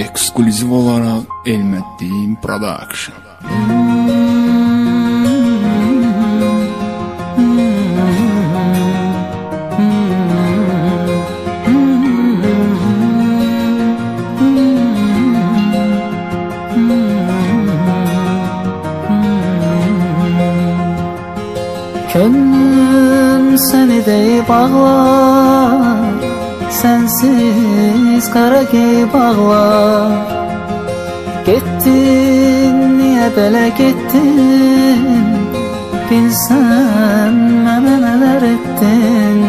Ekskluziv olarak Elməddin Production. Könlüm seni deyip ağlar, sensiz kara geyip ağlar. Gittin, niye böyle gittin? Bilsen mənə neler ettin.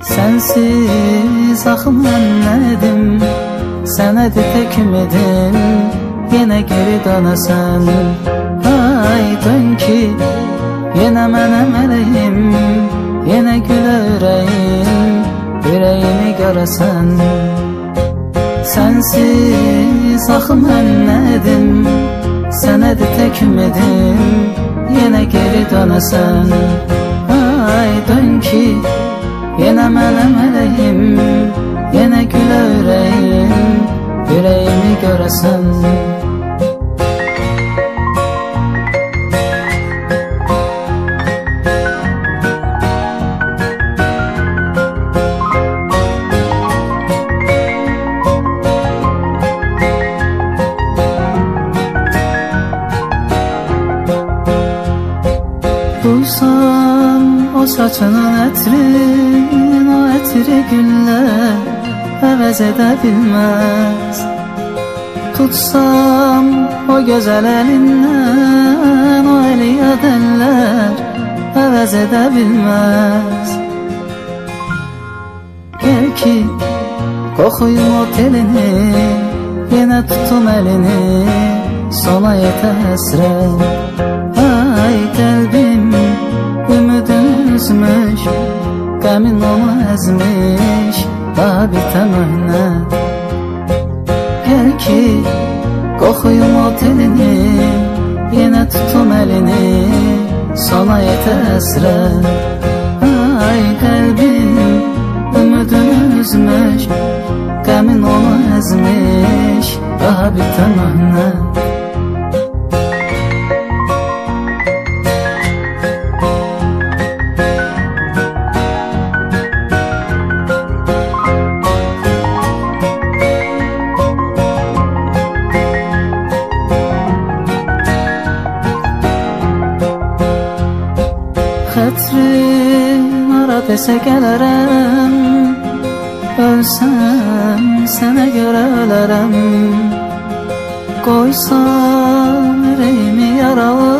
Sensiz axı mən nədim, sənədi tək ümidim, yenə geri dönəsən. Ay dön ki, yenə mənə mələyim, yenə gülə ürəyim, ürəyimi görəsən. Sensiz axı mən nədim, sənədi tək ümidim, yenə geri dönəsən. Ay dön ki, yenə mənə mələyim, yenə gülə ürəyim, ürəyimi görəsən. Duysam o saçının ətrin, o ətri güllər əvəz edə bilməz. Tutsam o gözəl əlindən, o əli yad əllər əvəz edə bilməz. Gəl ki, qoxuyum o telini, yenə tutum əlini, sona yetə həsrət. Ay qəlbim ümidin üzmüş, qəmin onu əzmiş, daha bitə möhnət. Gəl ki, qoxuyum o telini, yenə tutum əlini, sona yetə həsrət. Ay qəlbim ümidin üzmüş, qəmin onu əzmiş, daha bitə möhnət. Xətrin ara desə gələrəm, ölsəm sənə görə ölərəm. Qoysam ürəyimi yaralı,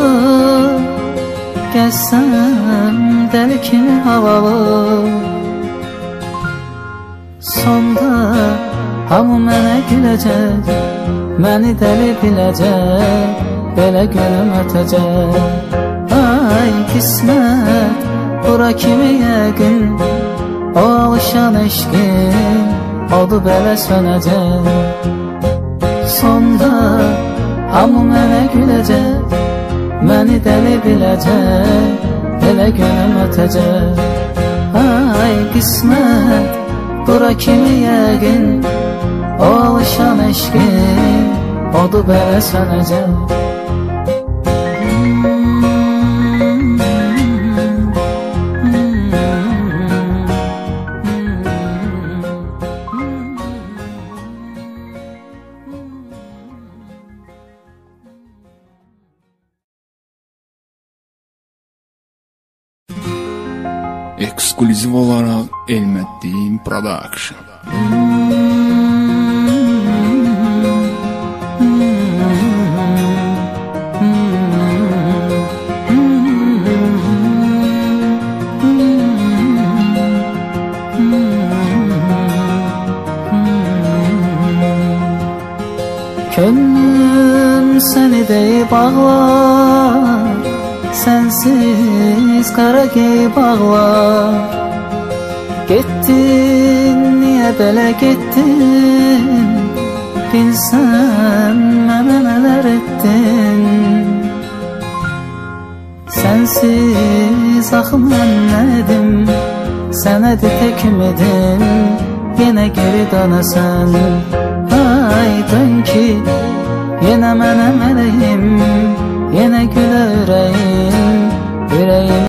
gəzsəm dəli kimi havalı. Sonda hamı mənə güləcək, məni dəli biləcək, belə günüm ötəcək. Ay qismət, bura kimi yəqin, o alışan eşqin, oldu belə sönəcək. Sonda hamı mənə güləcək, məni dəli biləcək, belə günüm ötəcək. Ay qismət, bura kimi yəqin, o alışan eşqin, oldu belə sönəcək. Ekskluziv olarak Elməddin Production. Könlüm seni deyip ağlar, sensiz kara geyip ağlar. Gittin, niye böyle gittin? Bilsen mənə neler ettin. Sensiz axı mən nədim, sənədi tək ümidim, yenə geri danasan. Aytın ki, yine mənim əleyim, yine gülərək